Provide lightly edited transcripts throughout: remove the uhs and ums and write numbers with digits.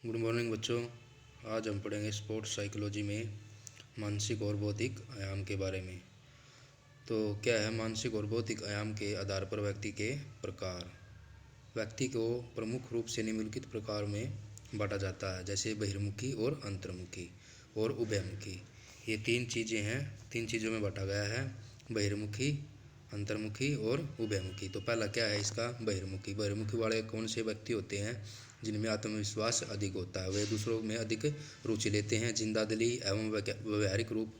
Good morning बच्चों। आज हम पढ़ेंगे स्पोर्ट्स साइकोलॉजी में मानसिक और बौद्धिक आयाम के बारे में। तो क्या है मानसिक और बौद्धिक आयाम के आधार पर व्यक्ति के प्रकार। व्यक्ति को प्रमुख रूप से निम्नलिखित प्रकार में बांटा जाता है, जैसे बहिर्मुखी और अंतर्मुखी और उभयमुखी। ये तीन चीज़ें हैं, तीन चीज़ों में बांटा गया है, बहिर्मुखी, अंतर्मुखी और उभयमुखी। तो पहला क्या है इसका, बहिर्मुखी। बहिर्मुखी वाले कौन से व्यक्ति होते हैं? जिनमें आत्मविश्वास अधिक होता है, वे दूसरों में अधिक रुचि लेते हैं, जिंदादिली एवं व्यवहारिक रूप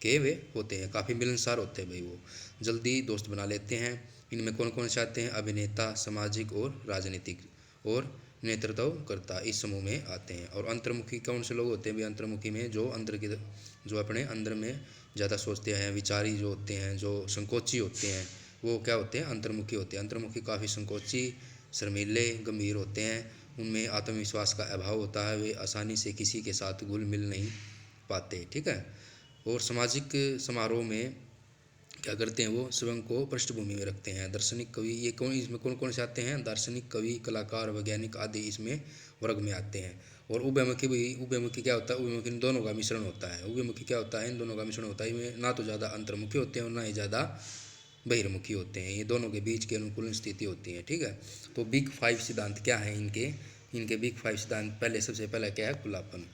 के वे होते हैं, काफ़ी मिलनसार होते हैं भाई, वो जल्दी दोस्त बना लेते हैं। इनमें कौन कौन से आते हैं? अभिनेता, सामाजिक और राजनीतिक और नेतृत्वकर्ता इस समूह में आते हैं। और अंतर्मुखी कौन से लोग होते हैं भाई? अंतर्मुखी में जो अपने अंदर में ज़्यादा सोचते हैं, विचारी जो होते हैं, जो संकोची होते हैं, वो क्या होते हैं? अंतर्मुखी होते हैं। अंतर्मुखी काफ़ी संकोची, शर्मीले, गंभीर होते हैं, उनमें आत्मविश्वास का अभाव होता है, वे आसानी से किसी के साथ घुल मिल नहीं पाते, ठीक है। और सामाजिक समारोह में क्या करते हैं? वो स्वयं को पृष्ठभूमि में रखते हैं। दार्शनिक, कवि, ये कौन, इसमें कौन कौन से आते हैं? दार्शनिक, कवि, कलाकार, वैज्ञानिक आदि इसमें वर्ग में आते हैं। और उभयमुखी भी, उभयमुखी क्या होता है? उभयमुखी इन दोनों का मिश्रण होता है। उभयमुखी क्या होता है? इन दोनों का मिश्रण होता है। इनमें ना तो ज़्यादा अंतर्मुखी होते हैं और ना ही ज़्यादा बहिर्मुखी होते हैं, ये दोनों के बीच की अनुकूलन स्थिति होती है, ठीक है। तो बिग फाइव सिद्धांत क्या है इनके बिग फाइव सिद्धांत। सबसे पहला क्या है? खुलापन।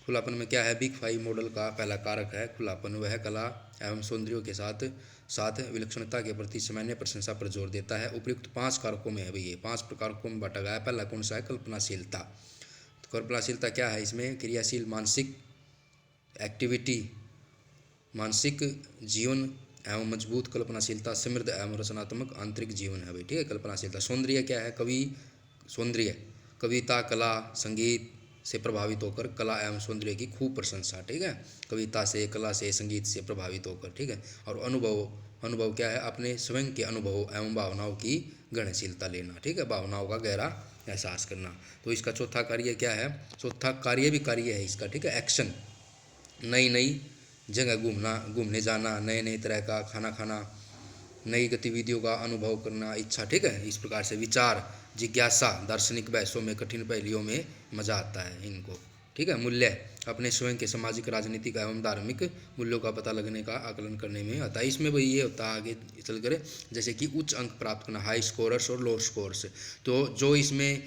खुलापन में क्या है? बिग फाइव मॉडल का पहला कारक है खुलापन। वह कला एवं सौंदर्य के साथ साथ विलक्षणता के प्रति सामान्य प्रशंसा पर जोर देता है। उपयुक्त 5 कारकों में है भाई, ये 5 कारकों में बांटा गया है। पहला कौन सा है? कल्पनाशीलता। तो कल्पनाशीलता क्या है? इसमें क्रियाशील मानसिक एक्टिविटी, मानसिक जीवन एवं मजबूत कल्पनाशीलता, समृद्ध एवं रचनात्मक आंतरिक जीवन है भाई, ठीक है। कल्पनाशीलता। सौंदर्य क्या है? सौंदर्य, कविता, कला, संगीत से प्रभावित होकर कला एवं सौंदर्य की खूब प्रशंसा, ठीक है। कविता से, कला से, संगीत से प्रभावित होकर, ठीक है। और अनुभव क्या है? अपने स्वयं के अनुभवों एवं भावनाओं की ग्रहणशीलता लेना, ठीक है, भावनाओं का गहरा एहसास करना। तो इसका चौथा कार्य क्या है? चौथा कार्य भी कार्य है इसका, ठीक है, एक्शन। नई नई जगह घूमने जाना, नए नए तरह का खाना खाना, नई गतिविधियों का अनुभव करना, इच्छा, ठीक है। इस प्रकार से विचार, जिज्ञासा, दार्शनिक बहसों में, कठिन पहेलियों में मजा आता है इनको, ठीक है। मूल्य, अपने स्वयं के सामाजिक, राजनीतिक एवं धार्मिक मूल्यों का पता लगने का आकलन करने में आता है। इसमें भाई ये होता है आगे चलकर, जैसे कि उच्च अंक प्राप्त करना, हाई स्कोरर्स और लो स्कोरर्स। तो जो इसमें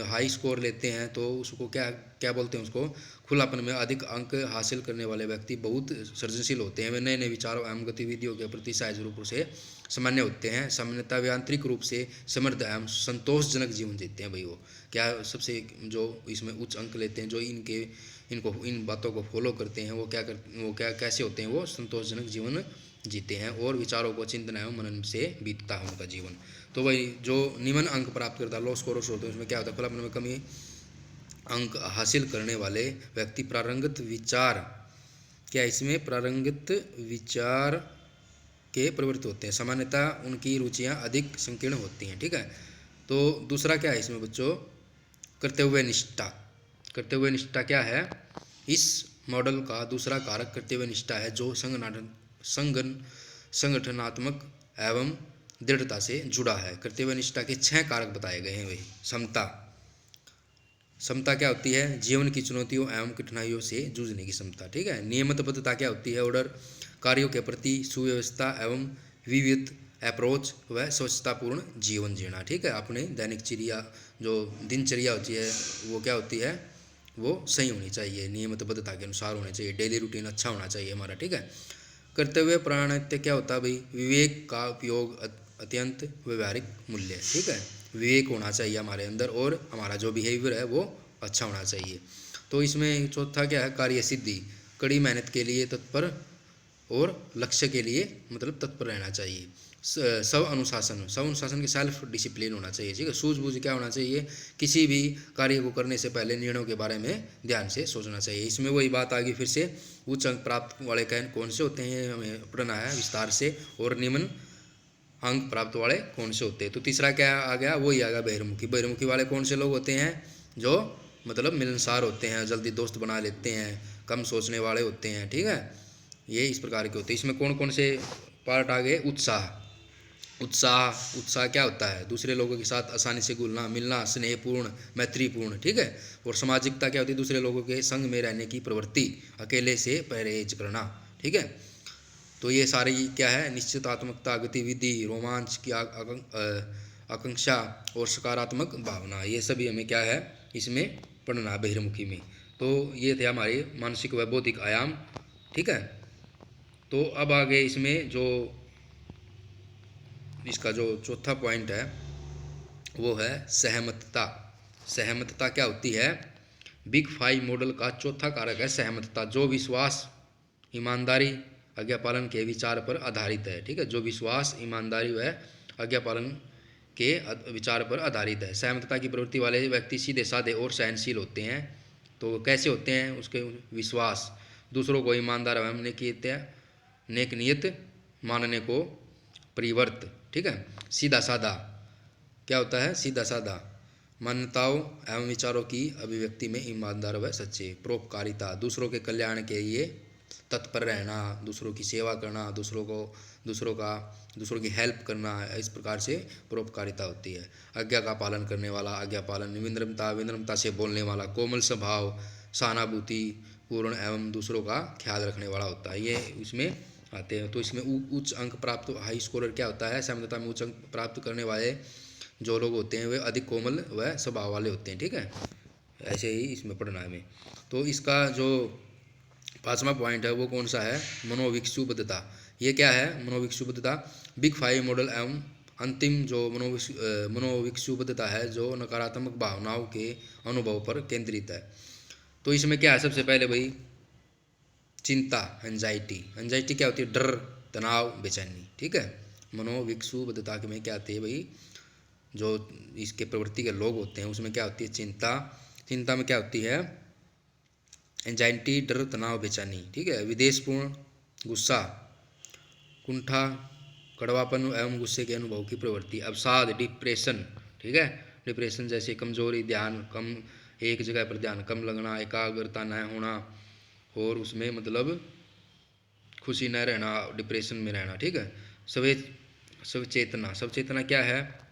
हाई स्कोर लेते हैं तो उसको क्या क्या बोलते हैं? उसको खुलापन में अधिक अंक हासिल करने वाले व्यक्ति बहुत सृजनशील होते हैं, वे नए नए विचारों एवं गतिविधियों के प्रति सहज रूप से सामान्य होते हैं। सामान्यतः वे आंतरिक रूप से समृद्ध एवं संतोषजनक जीवन जीते हैं भाई। वो क्या सबसे जो इसमें उच्च अंक लेते हैं, जो इनको इन बातों को फॉलो करते हैं, वो क्या कैसे होते हैं? वो संतोषजनक जीवन जीते हैं और विचारों को चिंतन एवं मनन से बीतता है उनका जीवन। तो भाई जो निम्न अंक प्राप्त करता है, लो स्कोरर्स होते हैं, उसमें क्या होता है? खुलापन में कमी अंक हासिल करने वाले व्यक्ति प्रारंगिक विचार, क्या इसमें प्रारंगिक विचार के प्रवृत्त होते हैं। सामान्यतः उनकी रुचियां अधिक संकीर्ण होती हैं, ठीक है। तो दूसरा क्या है इसमें बच्चों? कर्तव्य निष्ठा। कर्तव्य निष्ठा क्या है? इस मॉडल का दूसरा कारक कर्तव्य निष्ठा है, जो संगठनात्मक एवं दृढ़ता से जुड़ा है। कर्तव्य निष्ठा के 6 कारक बताए गए हैं। वही समता। क्षमता क्या होती है? जीवन की चुनौतियों एवं कठिनाइयों से जूझने की क्षमता, ठीक है। नियमितबद्धता क्या होती है? ऑर्डर, कार्यों के प्रति सुव्यवस्था एवं विविध अप्रोच व स्वच्छतापूर्ण जीवन जीना, ठीक है। अपने दैनिक जो दिनचर्या होती है वो क्या होती है? वो सही होनी चाहिए, नियमितबद्धता के अनुसार होनी चाहिए, डेली रूटीन अच्छा होना चाहिए हमारा, ठीक है। कर्तव्य प्राणत्य क्या होता है भाई? विवेक का उपयोग, अत्यंत व्यवहारिक मूल्य, ठीक है। विवेक होना चाहिए हमारे अंदर और हमारा जो बिहेवियर है वो अच्छा होना चाहिए। तो इसमें चौथा क्या है? कार्य सिद्धि, कड़ी मेहनत के लिए तत्पर और लक्ष्य के लिए मतलब तत्पर रहना चाहिए। स्व अनुशासन के सेल्फ डिसिप्लिन होना चाहिए, ठीक है। सूझबूझ क्या होना चाहिए? किसी भी कार्य को करने से पहले निर्णयों के बारे में ध्यान से सोचना चाहिए। इसमें वही बात आ गई फिर से, उच्च अंक प्राप्त वाले कौन से होते हैं हमें पढ़ना है विस्तार से, और निम्न अंक प्राप्त वाले कौन से होते हैं। तो तीसरा क्या आ गया? वही आ गया बहिर्मुखी। बहिर्मुखी वाले कौन से लोग होते हैं? जो मतलब मिलनसार होते हैं, जल्दी दोस्त बना लेते हैं, कम सोचने वाले होते हैं, ठीक है। ये इस प्रकार के होते हैं। इसमें कौन कौन से पार्ट आ गए? उत्साह, उत्साह, उत्साह क्या होता है, दूसरे लोगों के साथ आसानी से घुलना मिलना, स्नेहपूर्ण, मैत्रीपूर्ण, ठीक है। और सामाजिकता क्या होती है, दूसरे लोगों के संग में रहने की प्रवृत्ति, अकेले से परहेज करना, ठीक है। तो ये सारी क्या है, निश्चितात्मकता, गतिविधि, रोमांच की आकांक्षा और सकारात्मक भावना, ये सभी हमें क्या है इसमें पढ़ना बहिर्मुखी में। तो ये थे हमारे मानसिक व बौद्धिक आयाम, ठीक है। तो अब आगे इसमें जो इसका जो चौथा पॉइंट है वो है सहमतता। सहमतता क्या होती है, बिग फाइव मॉडल का चौथा कारक है सहमतता, जो विश्वास, ईमानदारी, आज्ञा पालन के विचार पर आधारित है, ठीक है। जो विश्वास, ईमानदारी व आज्ञा पालन के विचार पर आधारित है। सहमतता की प्रवृत्ति वाले व्यक्ति सीधे साधे और सहनशील होते हैं। तो कैसे होते हैं, उसके विश्वास, दूसरों को ईमानदार एवं नेक नियत मानने को परिवर्त, ठीक है। सीधा साधा क्या होता है, सीधा साधा, मान्यताओं एवं विचारों की अभिव्यक्ति में ईमानदार व सच्चे। परोपकारिता, दूसरों के कल्याण के लिए तत्पर रहना, दूसरों की सेवा करना, दूसरों की हेल्प करना, इस प्रकार से परोपकारिता होती है। आज्ञा का पालन करने वाला, आज्ञा पालन, विनम्रता, विनम्रता से बोलने वाला, कोमल स्वभाव, सहानुभूति पूर्ण एवं दूसरों का ख्याल रखने वाला होता है, ये इसमें आते हैं। तो इसमें उच्च अंक प्राप्त, हाई स्कोरर क्या होता है, सहमतता में उच्च अंक प्राप्त करने वाले जो लोग होते हैं वे अधिक कोमल व स्वभाव वाले होते हैं, ठीक है। ऐसे ही इसमें पढ़ना है हमें। तो इसका जो पांचवा पॉइंट है वो कौन सा है, मनोविक्षुब्धता। ये क्या है मनोविक्षुब्धता, बिग फाइव मॉडल एवं अंतिम जो मनोविक्षुब्धता है जो नकारात्मक भावनाओं के अनुभव पर केंद्रित है। तो इसमें क्या है, सबसे पहले भाई चिंता, एंजाइटी। एंजाइटी क्या होती है, डर, तनाव, बेचैनी, ठीक है। मनोविक्षुब्धता में क्या आती है भाई, जो इसके प्रवृत्ति के लोग होते हैं उसमें क्या होती है चिंता। चिंता में क्या होती है एंजाइटी, डर, तनाव, बेचैनी, ठीक है। विद्वेषपूर्ण, गुस्सा, कुंठा, कड़वापन एवं गुस्से के अनुभव की प्रवृत्ति। अवसाद, डिप्रेशन, ठीक है। डिप्रेशन जैसे कमजोरी, ध्यान कम, एक जगह पर ध्यान कम लगना, एकाग्रता न होना, और उसमें मतलब खुशी न रहना, डिप्रेशन में रहना, ठीक है। सवचेतना, सवचेतना क्या है,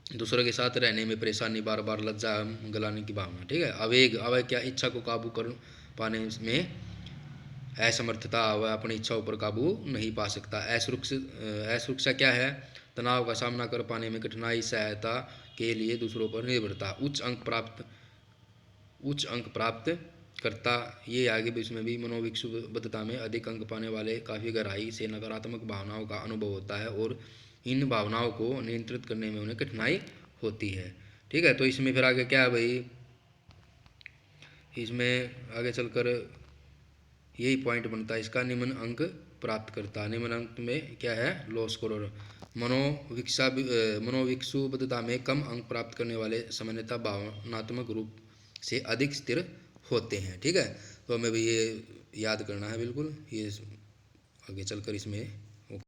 दूसरों के साथ रहने में परेशानी, बार बार लज्जा गलाने की भावना, ठीक है। आवेग, आवेग क्या, इच्छा को काबू कर पाने में असमर्थता, वह अपनी इच्छाओं पर काबू नहीं पा सकता। असुरक्षा क्या है, तनाव का सामना कर पाने में कठिनाई, सहायता के लिए दूसरों पर निर्भरता। उच्च अंक प्राप्त करता, ये आगे भी इसमें भी मनोविक्षुब्धता में अधिक अंक पाने वाले काफ़ी गहराई से नकारात्मक भावनाओं का अनुभव होता है और इन भावनाओं को नियंत्रित करने में उन्हें कठिनाई होती है, ठीक है। तो इसमें फिर आगे क्या है भाई, इसमें आगे चलकर यही पॉइंट बनता है इसका, निम्न अंक प्राप्त करता। निम्न अंक में क्या है, लो स्कोरर। मनोविक्षुब्धता में कम अंक प्राप्त करने वाले सामान्यतः भावनात्मक रूप से अधिक स्थिर होते हैं, ठीक है। तो हमें भी ये याद करना है बिल्कुल, ये आगे चलकर इसमें